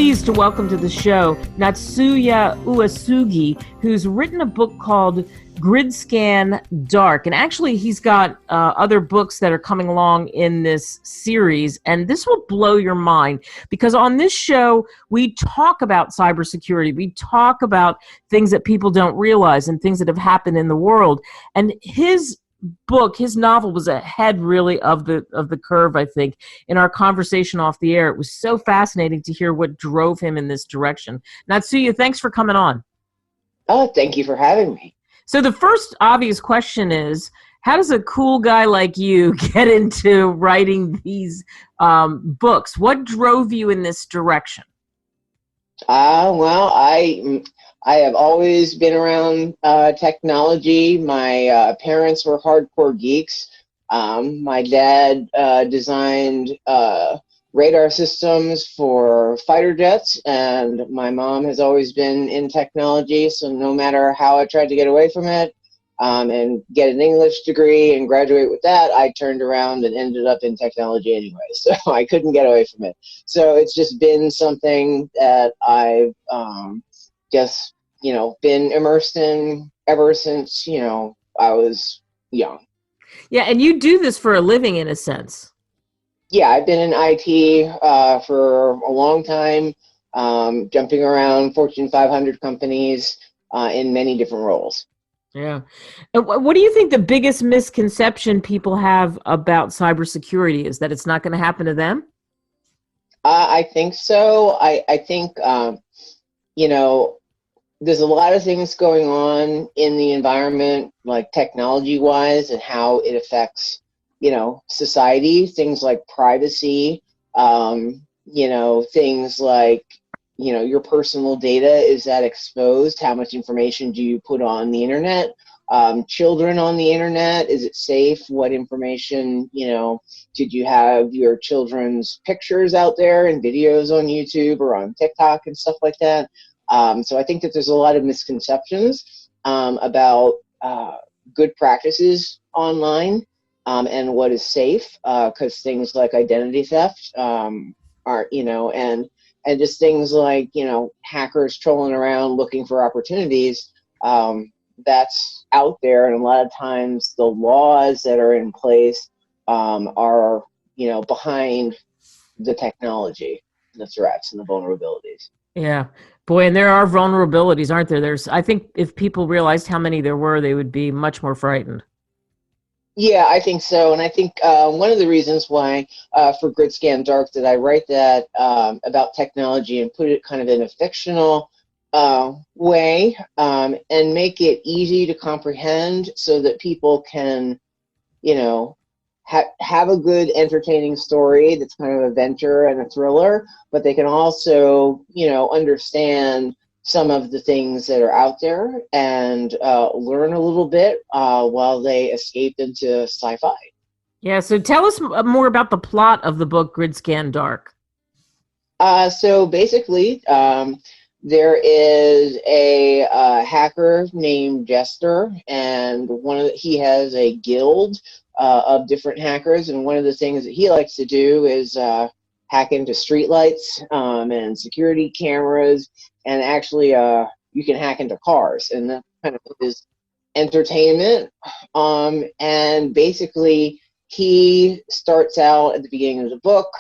pleased to welcome to the show Natsuya Uesugi, who's written a book called Grydscaen Dark. And actually, he's got other books that are coming along in this series. And this will blow your mind, because on this show, we talk about cybersecurity. We talk about things that people don't realize and things that have happened in the world. And his book, his novel, was ahead really of the curve, I think, in our conversation off the air. It was so fascinating to hear what drove him in this direction. Natsuya, thanks for coming on. Oh, thank you for having me. So the first obvious question is, how does a cool guy like you get into writing these books? What drove you in this direction? Well, I have always been around technology. My parents were hardcore geeks. My dad designed radar systems for fighter jets, and my mom has always been in technology, so no matter how I tried to get away from it and get an English degree and graduate with that, I turned around and ended up in technology anyway, so I couldn't get away from it. So it's just been something that I've just, been immersed in ever since, I was young. Yeah, and you do this for a living, in a sense. Yeah, I've been in IT for a long time, jumping around Fortune 500 companies in many different roles. Yeah. And what do you think the biggest misconception people have about cybersecurity is? That it's not going to happen to them? I think so. I think, there's a lot of things going on in the environment, like technology-wise, and how it affects society, things like privacy, things like, your personal data, is that exposed? How much information do you put on the internet? Children on the internet, is it safe? What information, did you have your children's pictures out there and videos on YouTube or on TikTok and stuff like that? So I think that there's a lot of misconceptions about good practices online. And what is safe, because things like identity theft are, and just things like, hackers trolling around looking for opportunities, that's out there. And a lot of times the laws that are in place are, behind the technology, the threats and the vulnerabilities. Yeah. Boy, and there are vulnerabilities, aren't there? I think if people realized how many there were, they would be much more frightened. Yeah, I think so. And I think one of the reasons why for Grydscaen Dark that I write that about technology and put it kind of in a fictional way and make it easy to comprehend so that people can, have a good entertaining story that's kind of a adventure and a thriller, but they can also, understand some of the things that are out there and learn a little bit while they escape into sci-fi. Yeah, so tell us more about the plot of the book Grydscaen Dark. So basically, there is a hacker named Jester, and he has a guild of different hackers, and one of the things that he likes to do is hack into streetlights and security cameras. And actually, you can hack into cars, and that kind of is entertainment. And basically, he starts out at the beginning of the book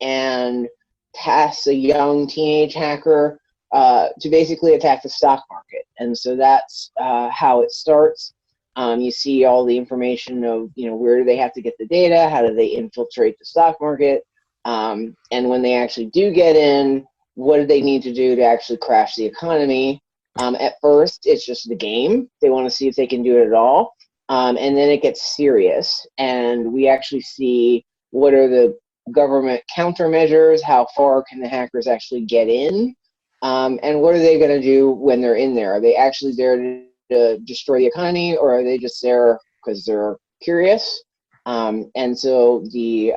and tasks a young teenage hacker to basically attack the stock market. And so that's how it starts. You see all the information of, where do they have to get the data? How do they infiltrate the stock market? And when they actually do get in, what do they need to do to actually crash the economy? At first, it's just the game. They want to see if they can do it at all. And then it gets serious. And we actually see what are the government countermeasures, how far can the hackers actually get in, and what are they going to do when they're in there? Are they actually there to destroy the economy, or are they just there because they're curious? And so the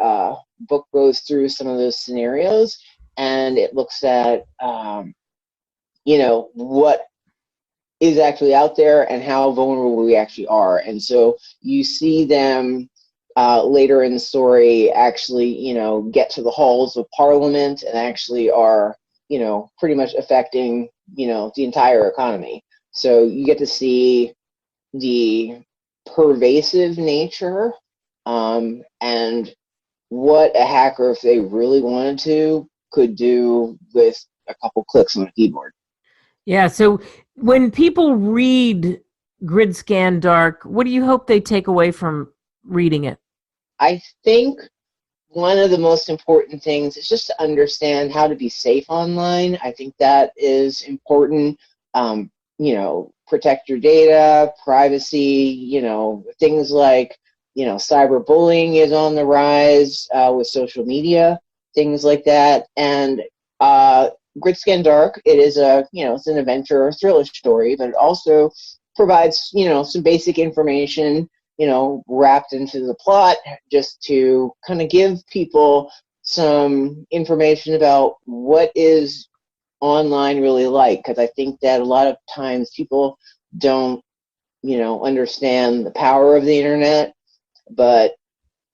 book goes through some of those scenarios, and it looks at, what is actually out there and how vulnerable we actually are. And so you see them later in the story actually, get to the halls of Parliament and actually are, pretty much affecting, the entire economy. So you get to see the pervasive nature, and what a hacker, if they really wanted to, could do with a couple clicks on a keyboard. Yeah. So when people read Grydscaen Dark, what do you hope they take away from reading it? I think one of the most important things is just to understand how to be safe online. I think that is important. Protect your data, privacy, things like, cyberbullying is on the rise with social media, things like that. And Grydscaen Dark, it is it's an adventure thriller story, but it also provides, some basic information, wrapped into the plot, just to kind of give people some information about what is online really like, because I think that a lot of times people don't, understand the power of the internet, but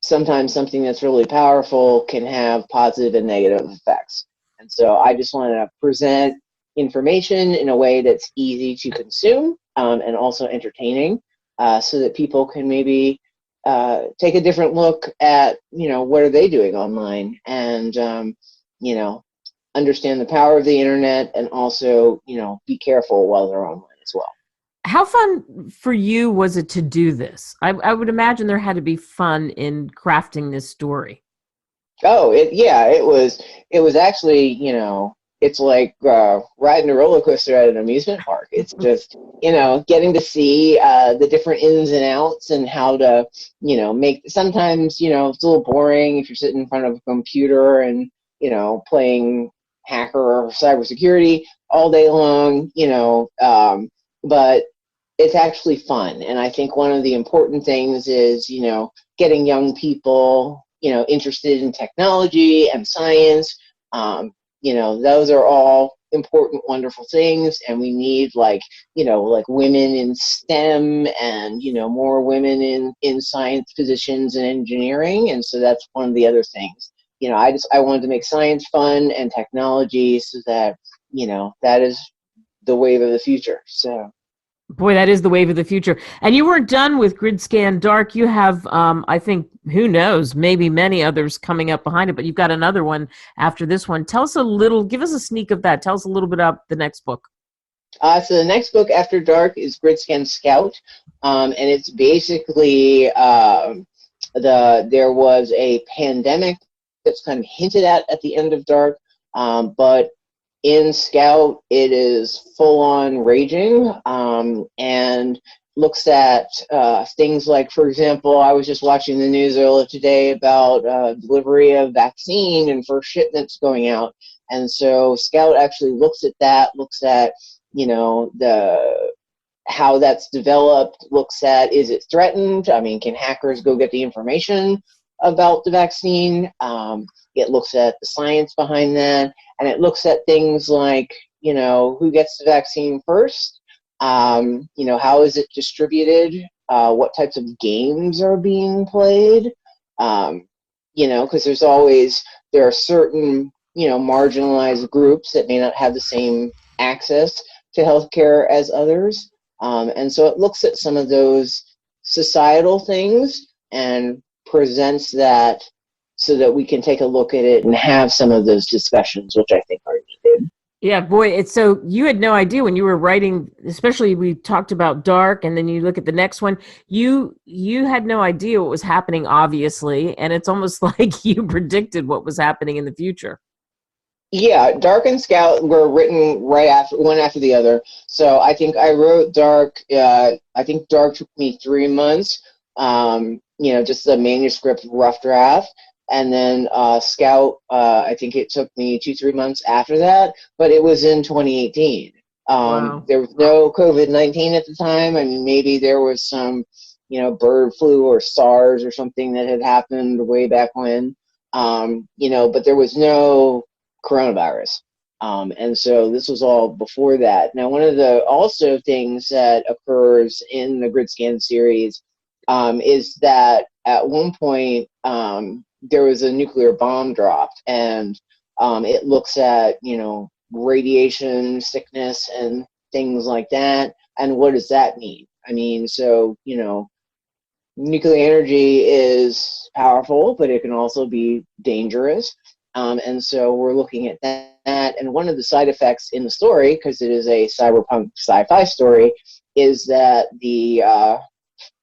sometimes something that's really powerful can have positive and negative effects. And so I just want to present information in a way that's easy to consume, and also entertaining, so that people can maybe take a different look at, what are they doing online, and, understand the power of the internet, and also, be careful while they're online as well. How fun for you was it to do this? I would imagine there had to be fun in crafting this story. Oh, it was. It was actually, it's like riding a roller coaster at an amusement park. It's just, getting to see the different ins and outs, and how to, make. Sometimes, it's a little boring if you're sitting in front of a computer and, playing hacker or cybersecurity all day long, but it's actually fun. And I think one of the important things is, getting young people, interested in technology and science. Those are all important, wonderful things. And we need, like women in STEM, and, more women in science positions and engineering. And so that's one of the other things. I wanted to make science fun and technology, so that, that is the wave of the future. So. Boy, that is the wave of the future. And you weren't done with Grydscaen Dark. You have, I think, who knows, maybe many others coming up behind it, but you've got another one after this one. Tell us a little, give us a sneak of that. Tell us a little bit about the next book. So the next book after Dark is Grydscaen Scout, and it's basically there was a pandemic that's kind of hinted at the end of Dark, but in Scout, it is full-on raging, and looks at things like, for example, I was just watching the news earlier today about delivery of vaccine and first shipments going out. And so Scout actually looks at that, looks at, how that's developed, looks at, is it threatened? I mean, can hackers go get the information about the vaccine? It looks at the science behind that, and it looks at things like, who gets the vaccine first? How is it distributed? What types of games are being played? Because there are certain, marginalized groups that may not have the same access to healthcare as others. And so it looks at some of those societal things and presents that, so that we can take a look at it and have some of those discussions, which I think are needed. Yeah, boy, it's so you had no idea when you were writing, especially we talked about Dark, and then you look at the next one, you had no idea what was happening, obviously, and it's almost like you predicted what was happening in the future. Yeah, Dark and Scout were written right after, one after the other. So I think I wrote Dark. I think Dark took me 3 months. Just the manuscript rough draft, and then Scout. I think it took me 2-3 months after that. But it was in 2018. Wow. There was no COVID-19 at the time. I mean, maybe there was some, bird flu or SARS or something that had happened way back when. But there was no coronavirus. And so this was all before that. Now, one of the also things that occurs in the Grydscaen series is that at one point there was a nuclear bomb dropped, and it looks at, radiation sickness and things like that. And what does that mean? I mean, so, nuclear energy is powerful, but it can also be dangerous. And so we're looking at that. And one of the side effects in the story, because it is a cyberpunk sci-fi story, is that the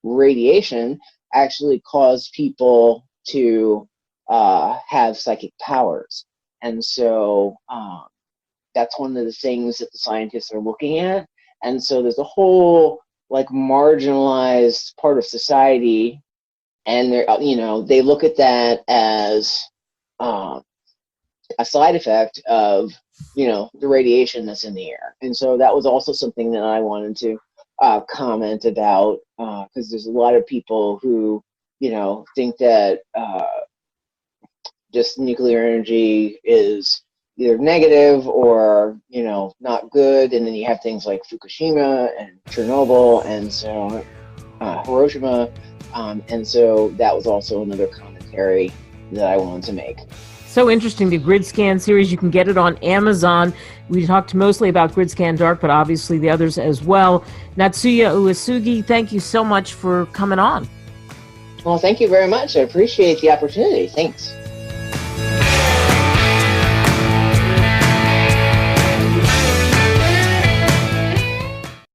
radiation actually caused people to have psychic powers. And so that's one of the things that the scientists are looking at. And so there's a whole marginalized part of society, and they're, they look at that as a side effect of, the radiation that's in the air. And so that was also something that I wanted to comment about, because there's a lot of people who, think that just nuclear energy is either negative or, not good. And then you have things like Fukushima and Chernobyl, and so Hiroshima. And so that was also another commentary that I wanted to make. So interesting, the grydscaen series. You can get it on Amazon. We talked mostly about grydscaen Dark, but obviously the others as well. Natsuya Uesugi, thank you so much for coming on. Well, thank you very much. I appreciate the opportunity. Thanks.